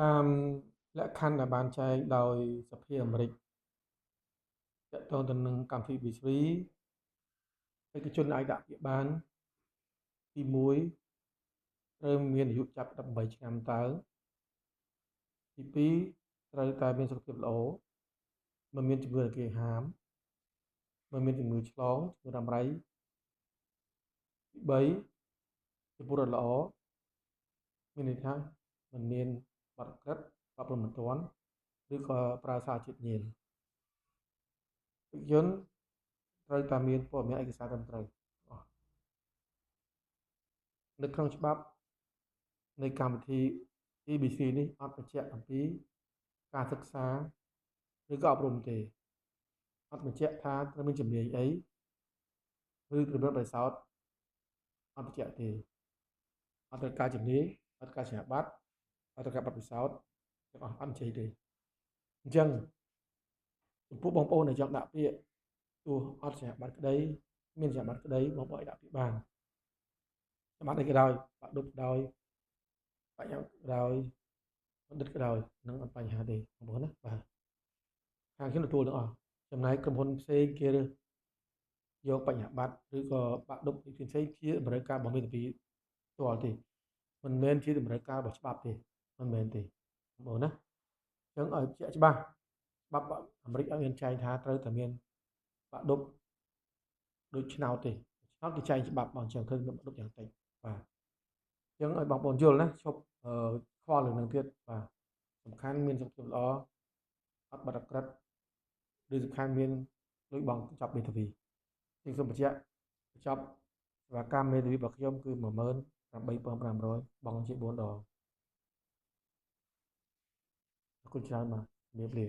តាមលក្ខខណ្ឌដែលបានចែងដោយសភាអាមេរិកទាក់ទងទៅនឹងកម្មវិធី B3 ឯកជនអាចដាក់ពាក្យបានទី1ត្រូវមានអាយុចាប់18ឆ្នាំតើទី2ត្រូវតែមានសុខភាពល្អមិនមានជំងឺរគាហាមមិនមានជំងឺឆ្លងជំងឺរ៉ាំរ៉ៃទី3ចំពោះរត់ល្អមានន័យថាមិនមានបាត់ក្រិតបាត់ព្រមមិនទាន់ឬក៏ប្រើសារជាតិញៀនភាពយន្តត្រូវតែមានព័ត៌មានឯកសារត្រឹមត្រូវអស់នៅក្នុងច្បាប់នៃកម្មវិធី EBC នេះអត់បញ្ជាក់អំពីការសិក្សាឬក៏អប់រំទេអត់បញ្ជាក់ថាត្រូវមានជំនាញអីឬត្រូវមានបទពិសោធន៍អត់បញ្ជាក់ទេអត់ត្រូវការជំនាញអត់ការច្នៃប័ណ្ណអត់ត្រូវការបទពិសោធន៍ទាំងអស់អត់បញ្ជាក់ទេអញ្ចឹងចំពោះបងប្អូនដែលចង់ដាក់ពាក្យទោះអត់ច្នៃប័ណ្ណក្តីមានច្នៃប័ណ្ណក្តីបងប្អូនអាចដាក់ពាក្យបានច្នៃប័ណ្ណអីក៏ដោយបាក់ឌុបក៏ដោយបាក់យ៉ាងក៏ដោយបណ្ឌិតក៏ដោយនឹងអត់បញ្ហាទេបងប្អូនណាបាទខាងខ្ញុំទទួលទាំងអស់ចំណែកក្រុមហ៊ុនផ្សេងគេរើសយកបញ្ញបត្រឬក៏បាក់ឌុបផ្សេងៗជាតម្រូវការរបស់មេធាវីផ្ទាល់ទេមិនមែនជាតម្រូវការរបស់ច្បាប់ទេមិនមែនទេបងប្អូនណាអញ្ចឹងឲ្យជាក់ច្បាស់ច្បាប់អាមេរិកឲ្យមានចែងថាត្រូវតែមានបាក់ឌុបដូចឆ្នោតទេឆ្នោតគេចែងច្បាប់មកអញ្ចឹងត្រូវមានបាក់ឌុបយ៉ាងតិចបាទអញ្ចឹងឲ្យបងប្អូនយល់ណាឈប់ខ្វល់រឿងនឹងទៀតបាទសំខាន់មានសុខភាពល្អអត់បាត់អក្រិតឬសំខាន់មានលុយបង់ចប់មេធាវីខ្ញុំសូមបញ្ជាក់បញ្ចប់សេវាកម្មមេធាវីរបស់ខ្ញុំគឺ18500បង់ជា4ដងអរគុណច្រើនបាទជំរាបលា